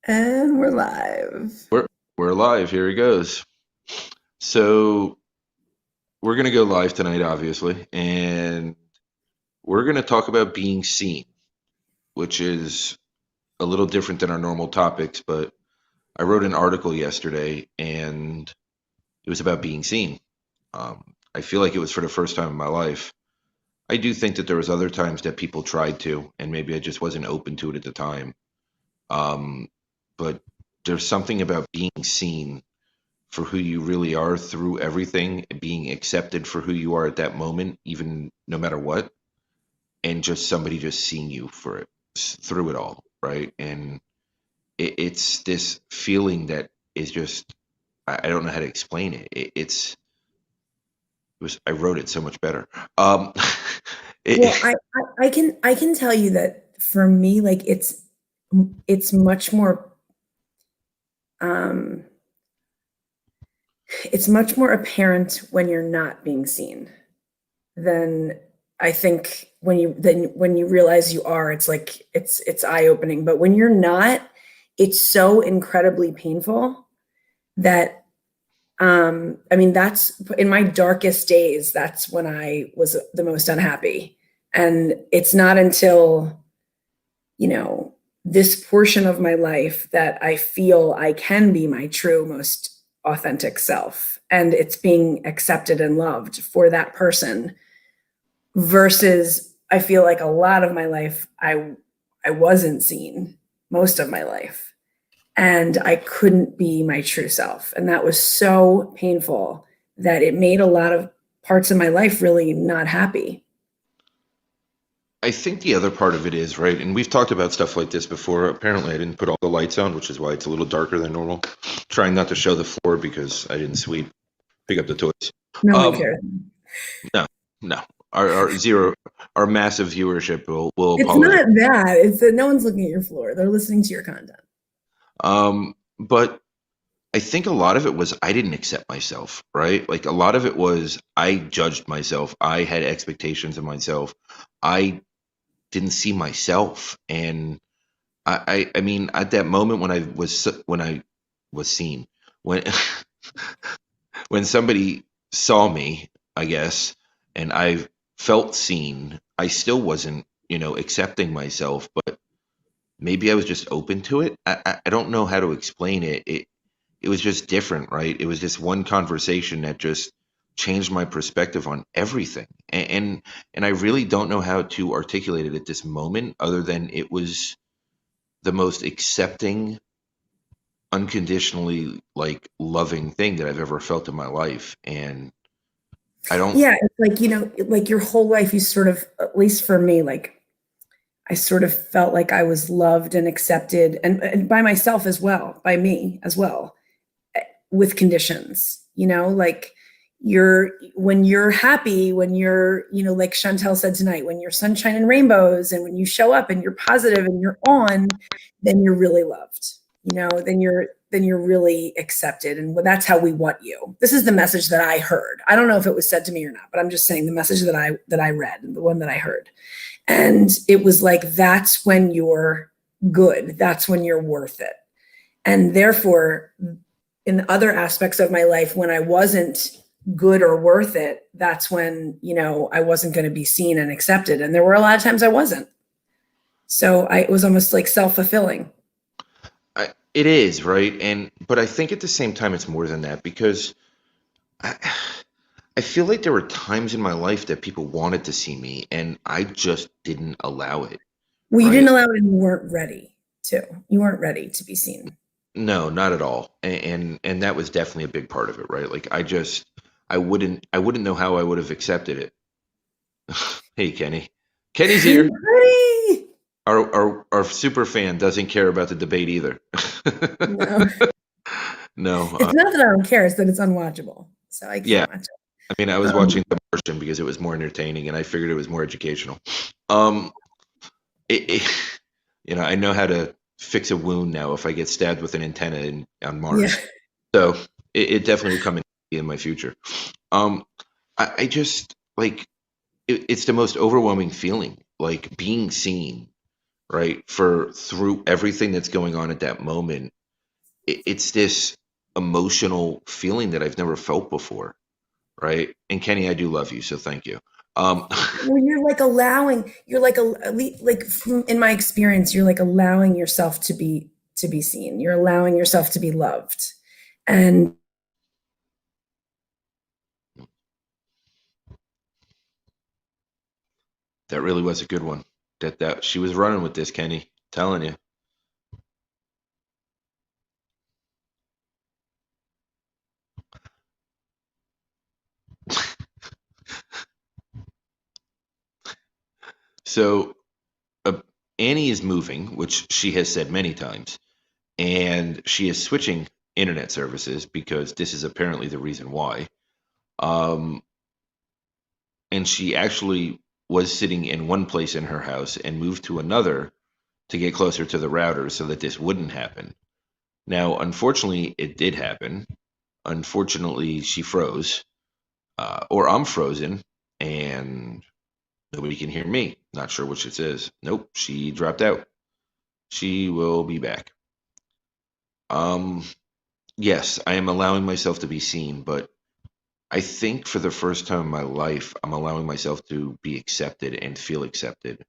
And we're live. We're live. Here he goes. So we're gonna go live tonight, obviously, and we're gonna talk about being seen, which is a little different than our normal topics. But I wrote an article yesterday, and it was about being seen. I feel like it was for the first time in my life. I do think that there was other times that people tried to, and maybe I just wasn't open to it at the time. Um, but there's something about being seen for who you really are through everything, being accepted for who you are at that moment, even no matter what, and just somebody just seeing you for it through it all, right? And it's this feeling that is just I don't know how to explain it. I wrote it so much better. Well, It, I can tell you that for me, like it's much more um it's much more apparent when you're not being seen than I think when you realize you are, it's like it's eye-opening. But when you're not, it's so incredibly painful that I mean, that's in my darkest days, that's when I was the most unhappy. And it's not until, you know, this portion of my life that I feel I can be my true, most authentic self. And it's being accepted and loved for that person versus I feel like a lot of my life I wasn't seen most of my life and I couldn't be my true self. And that was so painful that it made a lot of parts of my life really not happy. I think the other part of it is, right, and we've talked about stuff like this before. Apparently, I didn't put all the lights on, which is why it's a little darker than normal. Trying not to show the floor because I didn't sweep, pick up the toys. No one Um, cares. no, no. Our massive viewership will It's apologize. not that. It's that no one's looking at your floor. They're listening to your content. But I think a lot of it was I didn't accept myself, right? Like a lot of it was I judged myself. I had expectations of myself. I didn't see myself, and I mean, at that moment when I was seen, when when somebody saw me, I guess, and I felt seen, I still wasn't, accepting myself, but maybe I was just open to it. I don't know how to explain it. It was just different, right? It was this one conversation that just changed my perspective on everything. And I really don't know how to articulate it at this moment other than it was the most accepting, unconditionally like loving thing that I've ever felt in my life. And I don't Yeah, it's like, like your whole life you sort of, at least for me, like I sort of felt like I was loved and accepted and by myself as well, by me as well, with conditions, like when you're happy, when you're, like Chantel said tonight, when you're sunshine and rainbows and when you show up and you're positive and you're on, then you're really loved, then you're really accepted. And that's how we want you. This is the message that I heard. I don't know if it was said to me or not, but I'm just saying the message that I read, the one that I heard. And it was like, that's when you're good. That's when you're worth it. And therefore, in other aspects of my life, when I wasn't good or worth it, that's when, I wasn't going to be seen and accepted. And there were a lot of times I wasn't. So it was almost like self-fulfilling. it is, right? And but I think at the same time it's more than that because I, I feel like there were times in my life that people wanted to see me and I just didn't allow it, Well, you right? didn't allow it and you weren't ready to. You weren't ready to be seen. No, not at all. And that was definitely a big part of it, right? Like I wouldn't know how I would have accepted it. Hey, Kenny. Kenny's Hey, here. buddy. Our super fan doesn't care about the debate either. No, No, it's not that I don't care, it's that it's unwatchable. So I yeah. can't watch it. I mean, I was Um, watching The Martian because it was more entertaining, and I figured it was more educational. Um, it, I know how to fix a wound now if I get stabbed with an antenna on yeah. Mars. So it definitely will come in my future. Um, I just like it's the most overwhelming feeling, like being seen. right? For through everything that's going on at that moment, it's this emotional feeling that I've never felt before, right? And Kenny, I do love you, so thank you. Um, Well, you're like allowing, you're like a like in my experience, you're like allowing yourself to be seen. You're allowing yourself to be loved. And that really was a good one. That she was running with this, Kenny. Telling you. So uh, Annie is moving, which she has said many times, and she is switching internet services because this is apparently the reason why. Um, and she actually was sitting in one place in her house and moved to another to get closer to the router so that this wouldn't happen. Now, unfortunately, it did happen. Unfortunately, she froze, or I'm frozen, and nobody can hear me. Not sure which it is. Nope, she dropped out. She will be back. Um, yes, I am allowing myself to be seen, but I think for the first time in my life, I'm allowing myself to be accepted and feel accepted.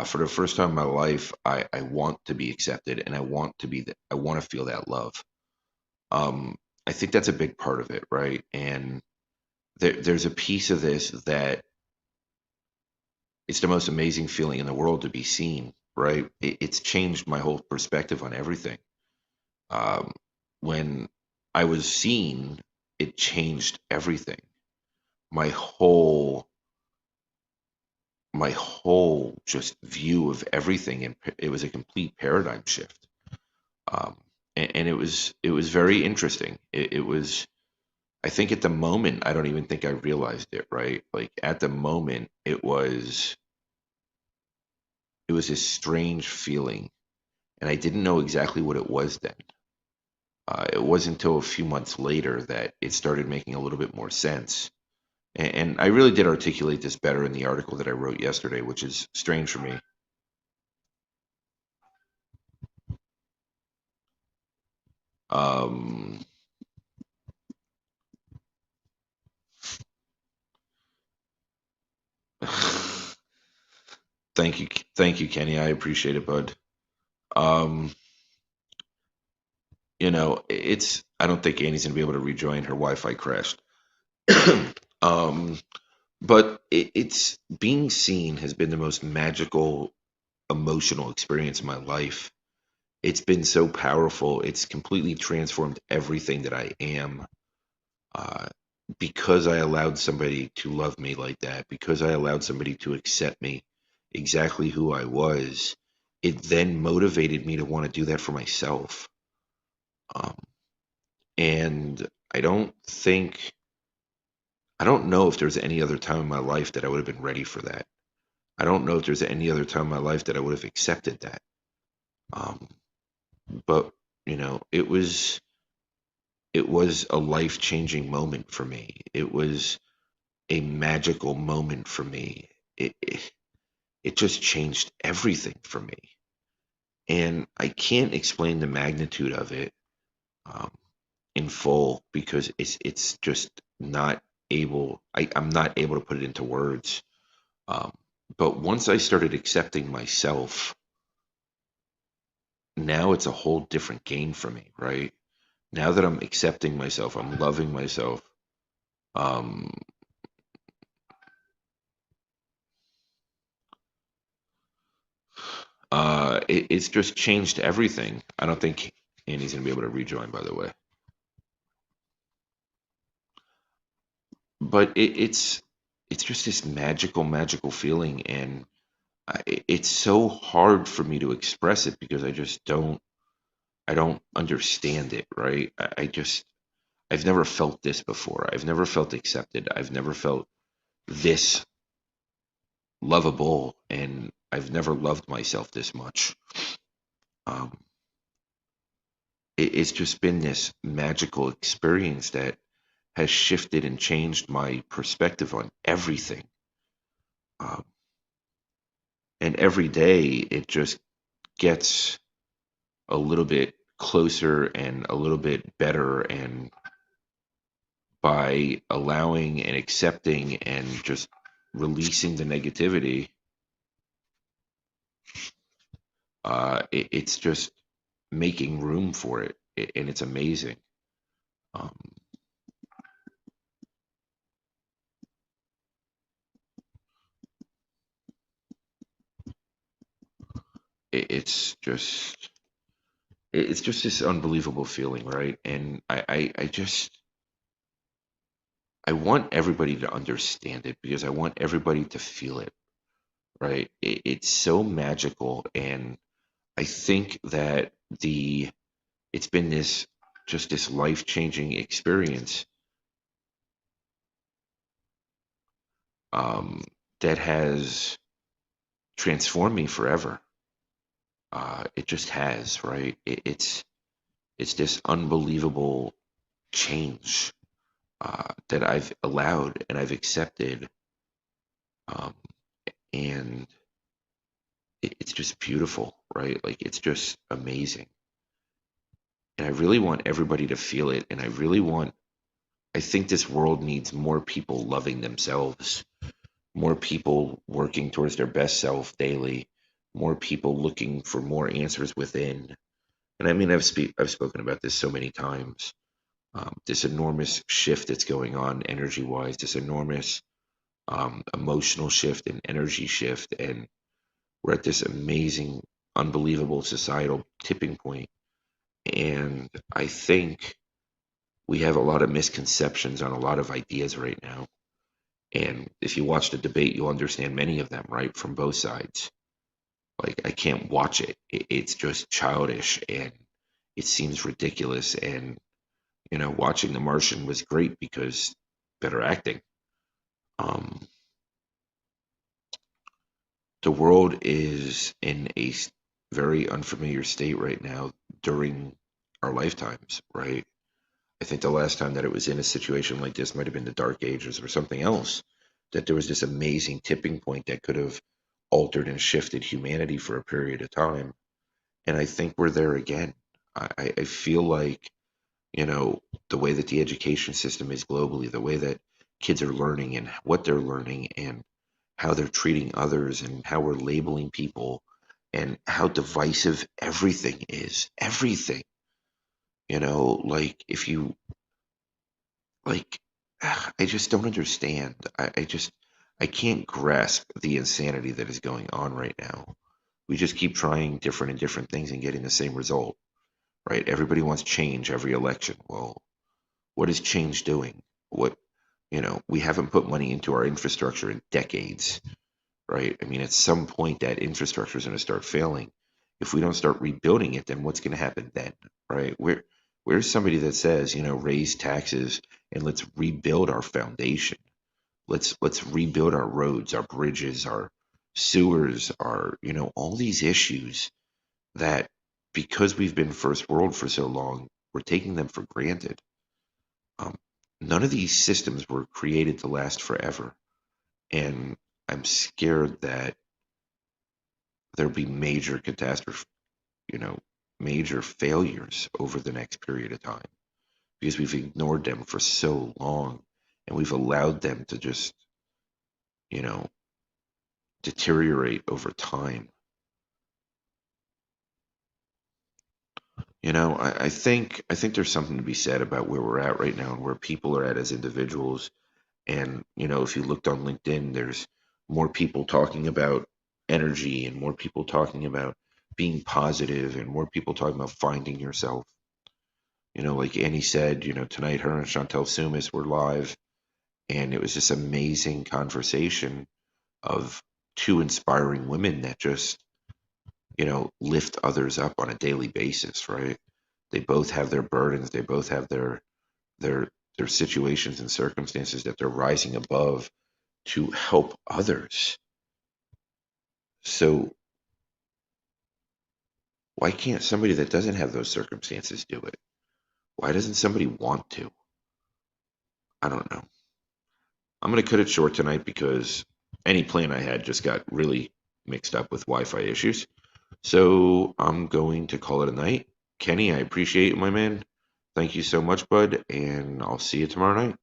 For the first time in my life, I want to be accepted and I want to be that. I want to feel that love. Um, I think that's a big part of it, right? And there's a piece of this that it's the most amazing feeling in the world to be seen, right? It's changed my whole perspective on everything. Um, when I was seen, it changed everything. My whole my whole just view of everything, and it was a complete paradigm shift. Um, and it was very interesting. It was, I think at the moment, I don't even think I realized it, right? Like at the moment, it was this strange feeling, and I didn't know exactly what it was then. It wasn't until a few months later that it started making a little bit more sense. And I really did articulate this better in the article that I wrote yesterday, which is strange for me. Um, thank you, Kenny. I appreciate it, bud. Um, it's. I don't think Annie's gonna be able to rejoin. Her Wi-Fi crashed. um, but it's being seen has been the most magical emotional experience in my life. It's been so powerful. It's completely transformed everything that I am. Uh, because I allowed somebody to love me like that, because I allowed somebody to accept me exactly who I was, it then motivated me to want to do that for myself. Um, and I don't know if there's any other time in my life that I would have been ready for that. I don't know if there's any other time in my life that I would have accepted that. Um, but it was a life changing moment for me. It was a magical moment for me. It just changed everything for me. And I can't explain the magnitude of it um, in full because it's just not I'm not able to put it into words. Um, but once I started accepting myself, now it's a whole different game for me, right? Now that I'm accepting myself, I'm loving myself. Um, it's just changed everything. I don't think Annie's gonna be able to rejoin, by the way. But it's just this magical feeling, and it's so hard for me to express it because I don't understand it, right? I've never felt this before. I've never felt accepted. I've never felt this lovable, and I've never loved myself this much. Um, it's just been this magical experience that has shifted and changed my perspective on everything. Um, And every day it just gets a little bit closer and a little bit better. And by allowing and accepting and just releasing the negativity, it's just making room for it, and it's amazing. Um, it's just it's just this unbelievable feeling, right? And I just I want everybody to understand it because I want everybody to feel it, right? It's so magical, and I think that the it's been this just this life-changing experience, um, that has transformed me forever. It just has, right? It's this unbelievable change, that I've allowed and I've accepted, um, and it's just beautiful, right? Like it's just amazing, and I really want everybody to feel it, and I think this world needs more people loving themselves, more people working towards their best self daily, more people looking for more answers within. And I mean, I've spoken about this so many times. This enormous shift that's going on energy wise, this enormous, emotional shift and energy shift, and we're at this amazing, unbelievable societal tipping point. And I think we have a lot of misconceptions on a lot of ideas right now. And if you watch the debate, you'll understand many of them, right, from both sides. Like I can't watch it. It's just childish and it seems ridiculous. And watching The Martian was great because better acting. Um, the world is in a very unfamiliar state right now during our lifetimes, right? I think the last time that it was in a situation like this might have been the Dark Ages or something else, that there was this amazing tipping point that could have altered and shifted humanity for a period of time. And I think we're there again. I feel like, the way that the education system is globally, the way that kids are learning and what they're learning and how they're treating others and how we're labeling people and how divisive everything is. Everything. Like if you like I just don't understand. I can't grasp the insanity that is going on right now. We just keep trying different and different things and getting the same result, right? Everybody wants change every election. Well, what is change doing? What, we haven't put money into our infrastructure in decades, right? I mean, at some point that infrastructure is going to start failing. If we don't start rebuilding it, then what's going to happen then, right? Where's somebody that says, raise taxes and let's rebuild our foundation. Let's rebuild our roads, our bridges, our sewers, our, all these issues that because we've been first world for so long, we're taking them for granted. Um, None of these systems were created to last forever. And I'm scared that there'll be major catastrophe, you know, major failures over the next period of time because we've ignored them for so long and we've allowed them to just, you know, deteriorate over time. I think there's something to be said about where we're at right now and where people are at as individuals. And, if you looked on LinkedIn, there's more people talking about energy and more people talking about being positive and more people talking about finding yourself. Like Annie said, tonight her and Chantel Sumis were live and it was this amazing conversation of two inspiring women that just, lift others up on a daily basis, right? They both have their burdens, they both have their their situations and circumstances that they're rising above to help others. So why can't somebody that doesn't have those circumstances do it? Why doesn't somebody want to? I don't know. I'm going to cut it short tonight because any plan I had just got really mixed up with Wi-Fi issues. So I'm going to call it a night. Kenny, I appreciate you, my man. Thank you so much, bud, and I'll see you tomorrow night.